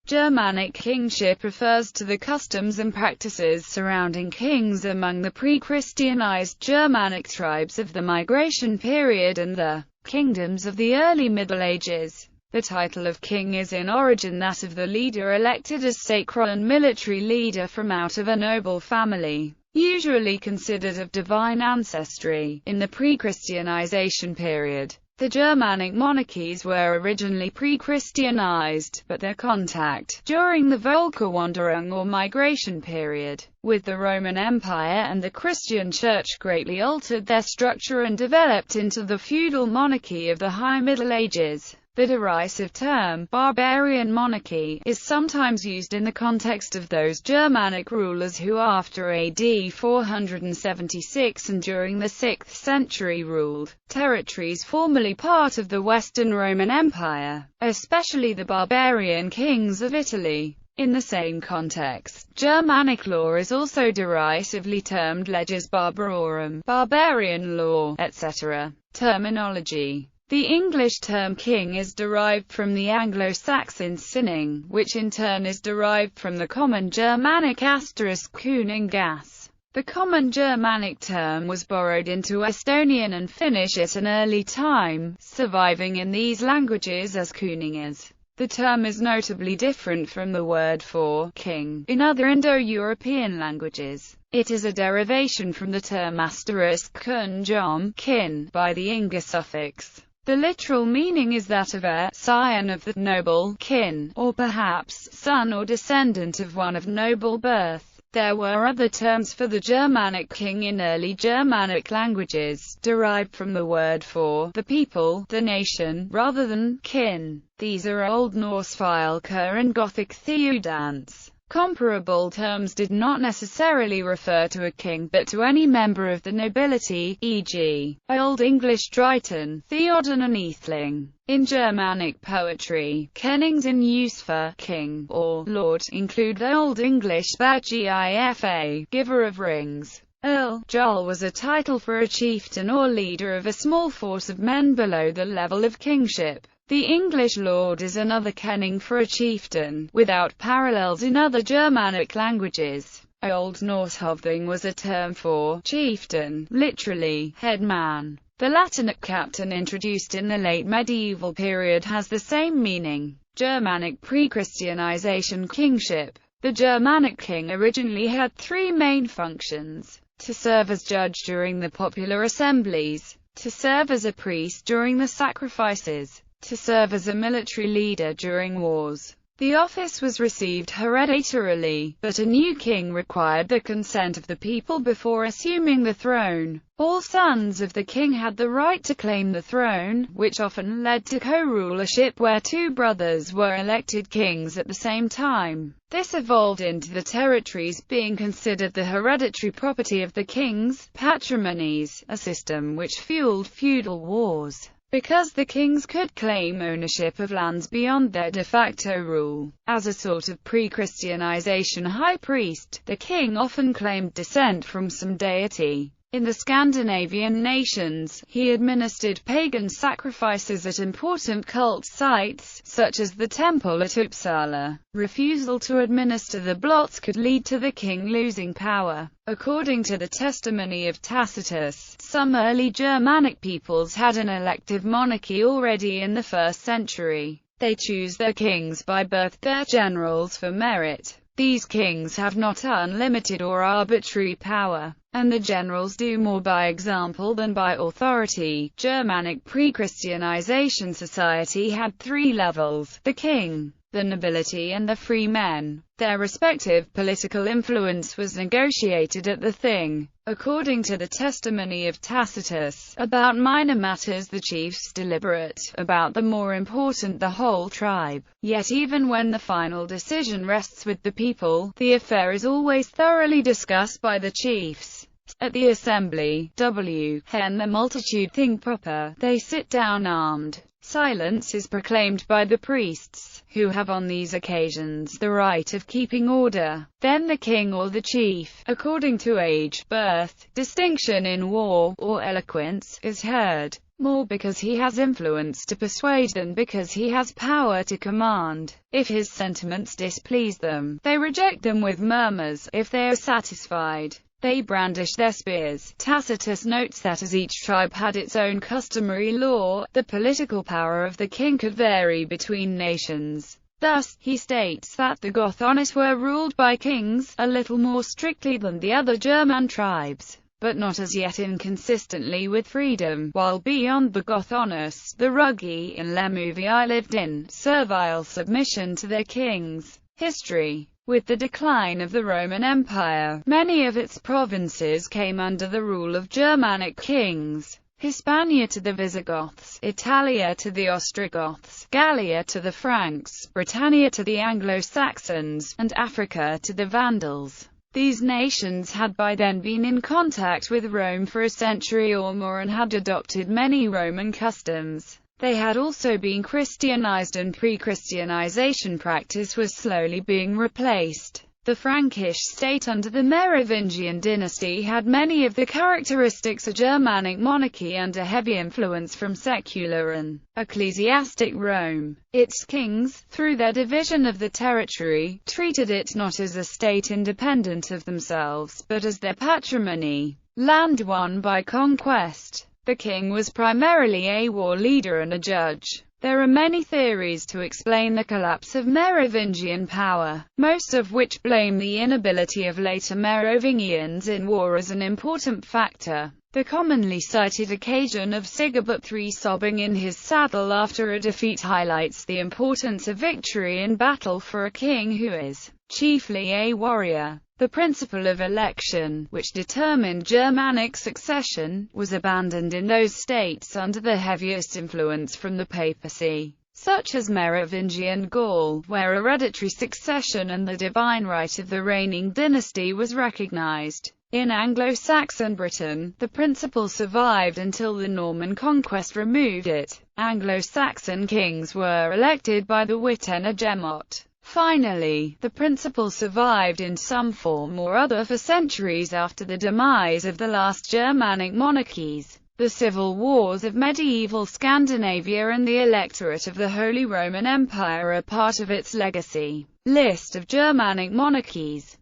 Germanic kingship refers to the customs and practices surrounding kings among the pre-Christianized Germanic tribes of the migration period and the kingdoms of the early Middle Ages. The title of king is in origin that of the leader elected as sacred and military leader from out of a noble family, usually considered of divine ancestry. In the pre-Christianization period, the Germanic monarchies were originally pre-Christianized, but their contact, during the Völkerwanderung or migration period, with the Roman Empire and the Christian Church greatly altered their structure and developed into the feudal monarchy of the High Middle Ages. The derisive term, barbarian monarchy, is sometimes used in the context of those Germanic rulers who after AD 476 and during the 6th century ruled territories formerly part of the Western Roman Empire, especially the barbarian kings of Italy. In the same context, Germanic law is also derisively termed leges barbarorum, barbarian law, etc. Terminology. The English term king is derived from the Anglo-Saxon sinning, which in turn is derived from the common Germanic *kuningas. The common Germanic term was borrowed into Estonian and Finnish at an early time, surviving in these languages as kuningas. The term is notably different from the word for king in other Indo-European languages. It is a derivation from the term *kunjom, kin, by the inga suffix. The literal meaning is that of a scion of the noble kin, or perhaps son or descendant of one of noble birth. There were other terms for the Germanic king in early Germanic languages, derived from the word for the people, the nation, rather than kin. These are Old Norse fylke and Gothic theudans. Comparable terms did not necessarily refer to a king but to any member of the nobility, e.g., Old English Droysen, Theoden and Aethling. In Germanic poetry, kennings in use for king or lord include the Old English gifa, giver of rings. Earl, Jarl was a title for a chieftain or leader of a small force of men below the level of kingship. The English lord is another kenning for a chieftain, without parallels in other Germanic languages. Old Norse hovding was a term for chieftain, literally, head man. The Latin captain introduced in the late medieval period has the same meaning. Germanic pre-Christianization kingship. The Germanic king originally had three main functions: to serve as judge during the popular assemblies, to serve as a priest during the sacrifices, to serve as a military leader during wars. The office was received hereditarily, but a new king required the consent of the people before assuming the throne. All sons of the king had the right to claim the throne, which often led to co-rulership where two brothers were elected kings at the same time. This evolved into the territories being considered the hereditary property of the kings, patrimonies, a system which fueled feudal wars, because the kings could claim ownership of lands beyond their de facto rule. As a sort of pre-Christianization high priest, the king often claimed descent from some deity. In the Scandinavian nations, he administered pagan sacrifices at important cult sites, such as the temple at Uppsala. Refusal to administer the blots could lead to the king losing power. According to the testimony of Tacitus, some early Germanic peoples had an elective monarchy already in the 1st century. They choose their kings by birth, their generals for merit. These kings have not unlimited or arbitrary power, and the generals do more by example than by authority. Germanic pre-Christianization society had three levels: the king, the nobility and the free men. Their respective political influence was negotiated at the Thing. According to the testimony of Tacitus, about minor matters the chiefs deliberate, about the more important the whole tribe. Yet even when the final decision rests with the people, the affair is always thoroughly discussed by the chiefs. At the assembly, when the multitude think proper, they sit down armed. Silence is proclaimed by the priests, who have on these occasions the right of keeping order. Then the king or the chief, according to age, birth, distinction in war, or eloquence, is heard. more because he has influence to persuade than because he has power to command. If his sentiments displease them, they reject them with murmurs. If they are satisfied, they brandish their spears. Tacitus notes that as each tribe had its own customary law, the political power of the king could vary between nations. Thus, he states that the Gothonis were ruled by kings, a little more strictly than the other German tribes, but not as yet inconsistently with freedom, while beyond the Gothonis, the Ruggi and Lemuvii lived in servile submission to their kings. History. With the decline of the Roman Empire, many of its provinces came under the rule of Germanic kings. Hispania to the Visigoths, Italia to the Ostrogoths, Gallia to the Franks, Britannia to the Anglo-Saxons, and Africa to the Vandals. These nations had by then been in contact with Rome for a century or more and had adopted many Roman customs. They had also been Christianized, and pre-Christianization practice was slowly being replaced. The Frankish state under the Merovingian dynasty had many of the characteristics of Germanic monarchy under heavy influence from secular and ecclesiastic Rome. Its kings, through their division of the territory, treated it not as a state independent of themselves, but as their patrimony, land won by conquest. The king was primarily a war leader and a judge. There are many theories to explain the collapse of Merovingian power, most of which blame the inability of later Merovingians in war as an important factor. The commonly cited occasion of Sigebert III sobbing in his saddle after a defeat highlights the importance of victory in battle for a king who is chiefly a warrior. The principle of election, which determined Germanic succession, was abandoned in those states under the heaviest influence from the papacy, such as Merovingian Gaul, where hereditary succession and the divine right of the reigning dynasty was recognized. In Anglo-Saxon Britain, the principle survived until the Norman conquest removed it. Anglo-Saxon kings were elected by the Witena Gemot. Finally, the principle survived in some form or other for centuries after the demise of the last Germanic monarchies. The civil wars of medieval Scandinavia and the electorate of the Holy Roman Empire are part of its legacy. List of Germanic monarchies.